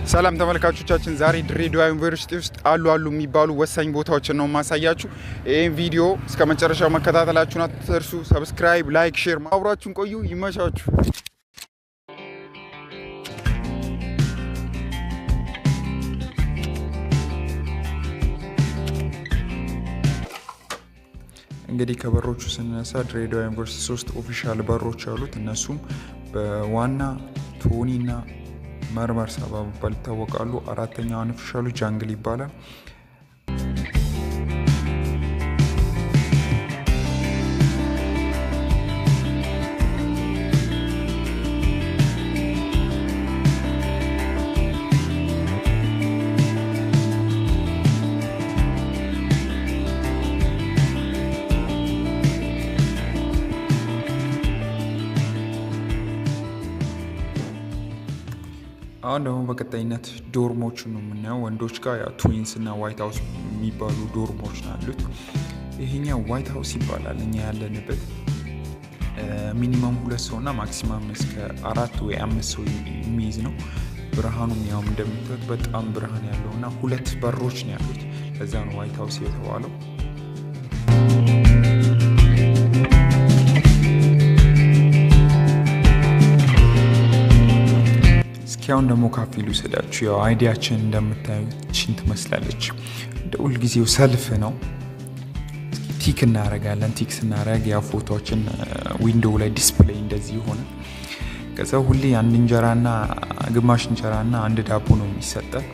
ሰላም ተመልካቾቻችን ዛሬ ድሬዳዋ ዩኒቨርሲቲ ውስጥ አሉ የሚባሉ ወሳኝ ቦታዎችን ነው ማሳያችሁ። ይሄን ቪዲዮ እስከ መጨረሻው መከታተላችሁን አትርሱ። ሰብስክራይብ፣ ላይክ፣ ሼር ማብራችሁን ቆዩ። ይመቻችሁ። እንግዲህ ከበሮቹ ስንነሳ ድሬዳዋ ዩኒቨርሲቲ 3 ኦፊሻል በሮች አሉት። እነሱም በዋና ቶኒና መርመር ሳባ በመባል ይታወቃሉ። አራተኛው ኦፊሻሉ ጃንግል ይባላል። አሁን ደግሞ በቀጣይነት ዶርሞችን ነው የምናየው። ወንዶች ጋር ያ ትዊንስ እና ዋይት ሃውስ የሚባሉ ዶርሞች አሉት። ይሄኛው ዋይት ሃውስ ይባላል። እኛ ያለንበት ሚኒመም 2 ሰው እና ማክሲማም እስከ 4 ወይ 5 ሰው የሚይዝ ነው። ብርሃኑም ያው እንደምታዩት በጣም ብርሃን ያለው እና 2 በሮች ነው ያሉት። ለዛ ነው ዋይት ሃውስ የተባለው። ያው ደግሞ ካፌ ልውሰዳችሁ። ያው አይዲያችን እንደምታዩት ቺን ትመስላለች። እንደ ሁል ጊዜው ሰልፍ ነው። ቲክ እናረጋለን። ቲክ ስናረግ ያ ፎቶዎችን ዊንዶው ላይ ዲስፕሌይ እንደዚህ ሆነ። ከዛ ሁሌ አንድ እንጀራና ግማሽ እንጀራና አንድ ዳቦ ነው የሚሰጠን።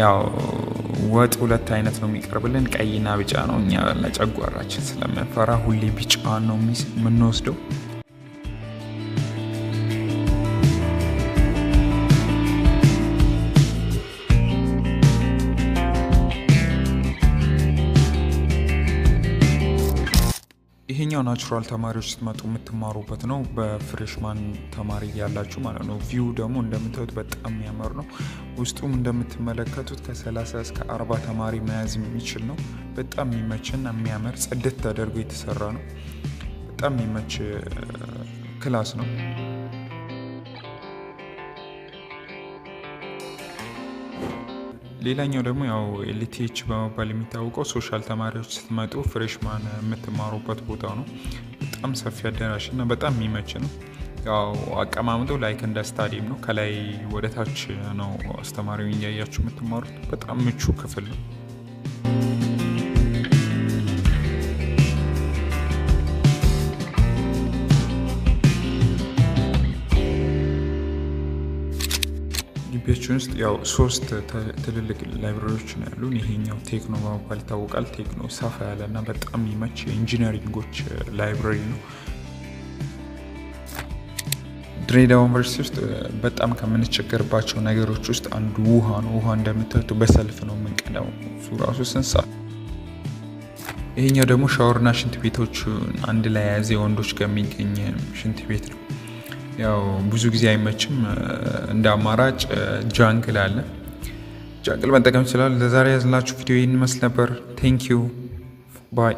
ያው ወጥ 2 አይነት ነው የሚቀርብልን፣ ቀይና ቢጫ ነው። እኛ ለጨጓራችን ስለምንፈራ ሁሌ ቢጫ ነው የምንወስደው። ይሄኛው ናቹራል ተማሪዎች ስትመጡ የምትማሩበት ነው። በፍሬሽማን ተማሪ ያላችሁ ማለት ነው። ቪው ደግሞ እንደምታዩት በጣም የሚያምር ነው። ውስጡም እንደምትመለከቱት ከ30 እስከ 40 ተማሪ መያዝ የሚችል ነው። በጣም የሚመችና የሚያምር ጽድት ተደርጎ የተሰራ ነው። በጣም የሚመች ክላስ ነው። ሌላኛው ደግሞ ያው ኤልቲኤች በመባል የሚታወቀው ሶሻል ተማሪዎች ስትመጡ ፍሬሽማን የምትማሩበት ቦታ ነው። በጣም ሰፊ አዳራሽ እና በጣም የሚመች ነው። ያው አቀማመጡ ላይክ እንደ ስታዲየም ነው። ከላይ ወደ ታች ነው አስተማሪው እያያችሁ የምትማሩት። በጣም ምቹ ክፍል ነው። ግቢያችን ውስጥ ያው 3 ትልልቅ ላይብራሪዎች ነው ያሉን። ይሄኛው ቴክኖ በመባል ይታወቃል። ቴክኖ ሰፋ ያለና በጣም የሚመች የኢንጂነሪንጎች ላይብራሪ ነው። ድሬዳዋ ዩኒቨርሲቲ ውስጥ በጣም ከምንቸገርባቸው ነገሮች ውስጥ አንዱ ውሃ ነው። ውሃ እንደምታዩት በሰልፍ ነው የምንቀዳው። እሱ ራሱ ስንት ሰዓት። ይሄኛው ደግሞ ሻወርና ሽንት ቤቶች አንድ ላይ የያዘ የወንዶች ጋር የሚገኝ ሽንት ቤት ነው። ያው ብዙ ጊዜ አይመችም። እንደ አማራጭ ጃንግል አለ። ጃንግል መጠቀም ይችላል። ለዛሬ ያዝላችሁ ቪዲዮ ይህን ይመስል ነበር። ቴንክ ዩ ባይ